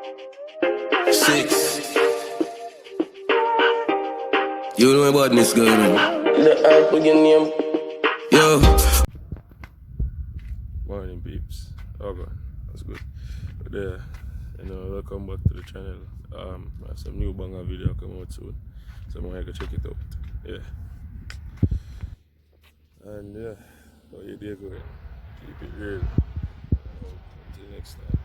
6. You know about this girl, man. The app with your name. Yo. Morning, peeps. Oh god, that's good. But welcome back to the channel. I have some new banger video coming out soon, so I'm gonna check it out. Yeah. And yeah, how you day going? Keep it real. Until next time.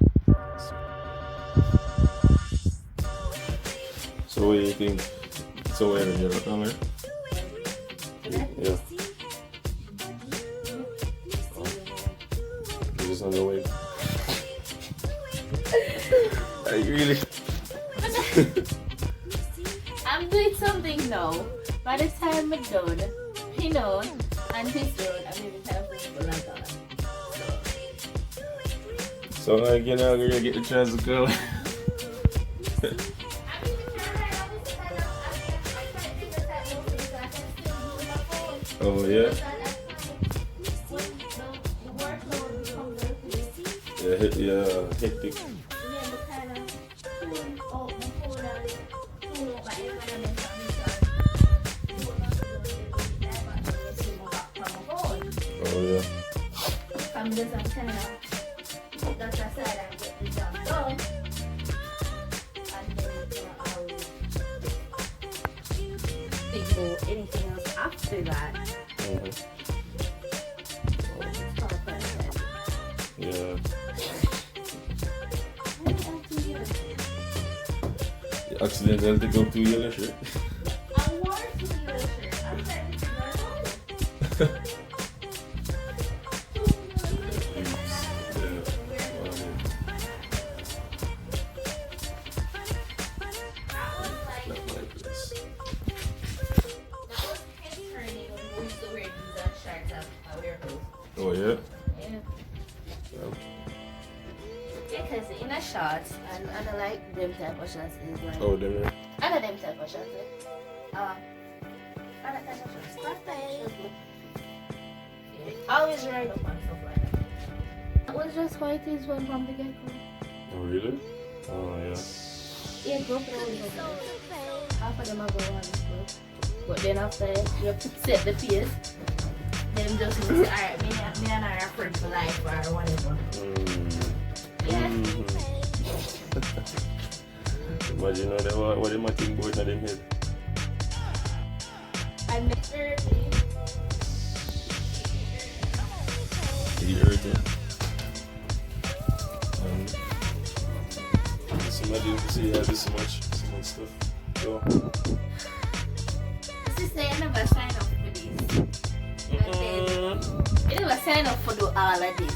So what do you think? So where are you looking at? Yeah. You're just on the way. Are you really? I'm doing something now. By the time I'm done, you know, and he's done, I'm even time for people like that. So like you're not gonna get the chance to go. Oh yeah? Yeah, hectic. Oh yeah. I'm just kind of that's aside and get the job done. And then I'll think about anything else after that. Yeah. You accidentally take out 2 yellow shirt. I wore 2 yellow shirts. I'm trying to figure it out. Oh yeah? Yeah. Because in a shorts, and I don't like them type of shorts is like. Oh them yeah. I know them type of shorts. I like type of shorts. What type of shorts? Yeah. Always ride up and stuff like that. That was just how it is when from the get-go. Oh really? Oh yeah. Yeah, go for the one. Half of them are going on this group. But then after you set the pace, them just say, alright, me and I are friends for life or whatever. Yeah. Imagine what they might think about in them head. I met her. You heard it. Just imagine if you see how this much stuff. So. Sister, you never sign up for this. You never sign up for do all of this.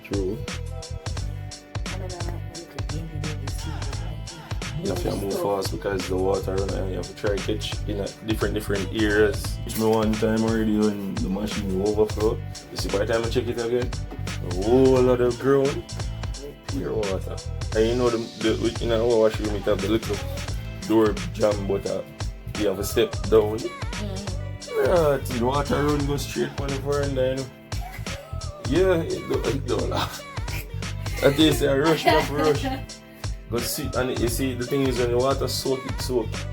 True. You have to move fast because the water run and you have to try to catch in a different areas. It's me one time already when the machine overflow. You see by the time I check it again, a whole lot of ground, pure water. And you know the in our washroom it have the little door jam but you have a step down. Yeah, the water run go straight on the veranda, you know. Yeah, it don't laugh. That is a rush. But see, and you see the thing is when the water soak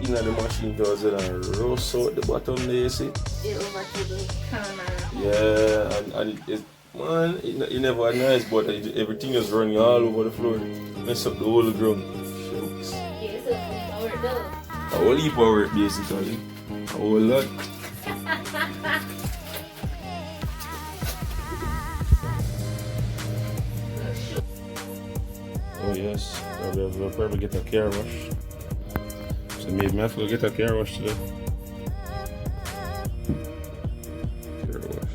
in the machine does it and roast out the bottom there, you see? It over to the corner. Yeah, and it never nice, but everything is running all over the floor. Mess up the whole ground. Shucks. Yeah, so it's over though. A whole heap of work basically. A whole lot. Oh yes, we'll probably get a car wash. So maybe I have to get a car wash today. Car wash.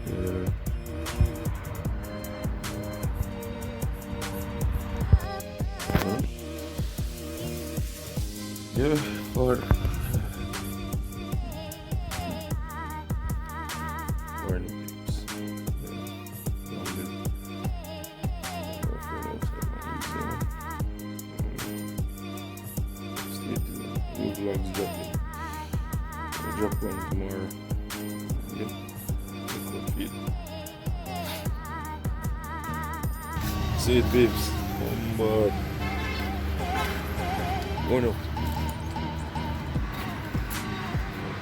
Yeah. Yeah, Lord. Vlogs dropping. one tomorrow. Yep. See it, babes. On board. Going up.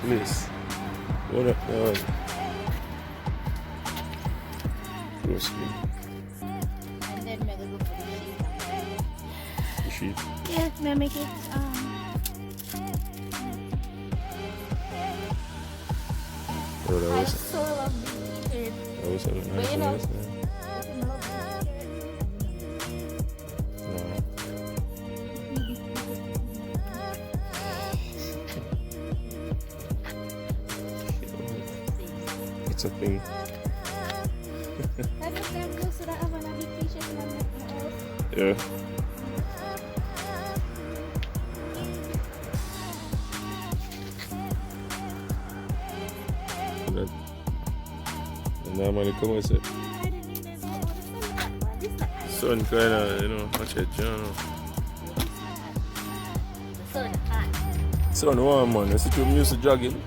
Please. Going up, dog. Close screen. And then may go for The sheet. yeah, may make it Oh, that I was so love it. a nice But you know, one. No. It's a thing. Every time goes to the oven, I be t-shirt and I'm like, Yeah. Normally come and say, sun kind of, you know, much it, you know. sun hot. Sun warm, man. I see I'm used to jogging.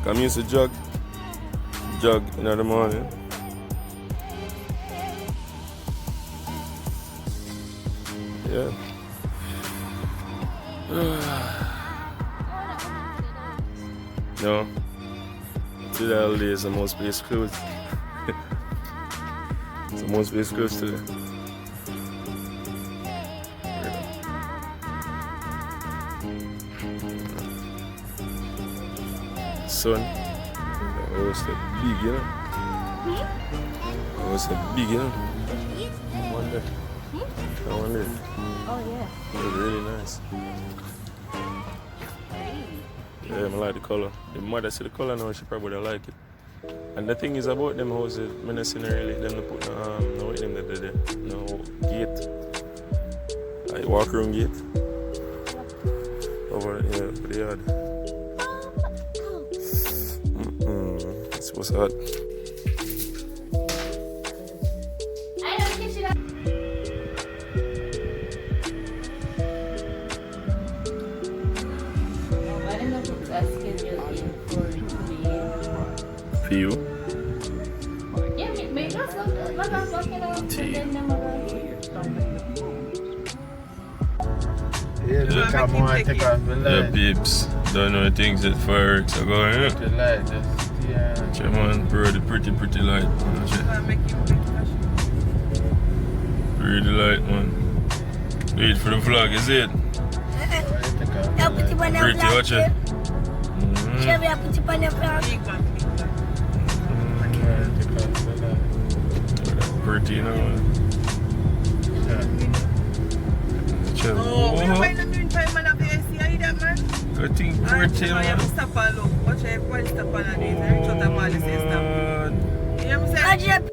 I'm used to jog in the morning. Yeah. No. Today all day is the most place closed. It's the most place closed today. Sun. Oh, it's big, you know. Oh, it's big, you know. One day. That one there. Oh yeah. It's really nice. Yeah, I like the color. The mother see the color now, she probably don't like it. And the thing is about them houses, I don't see really them to put no in them no gate. I walk around gate. Over here for the yard. It's what's hot. I don't get you that. Why don't you put that schedule in for today? For you? Yeah, may not walking out and then Yeah, come on, take off the Yeah, light. babes. Don't know things that fireworks are going on. The light, just, yeah. Check man, bro, the pretty light. Pretty light, man. Wait for the vlog, is it? Pretty, watch it. Pretty, you know, man. Check. Oh, we don't find them doing time man of the SC, you that man? I think pretty, You man. have to stop and look. Watch everybody stop and do it. Reach out and man, say stop. You know what I'm saying?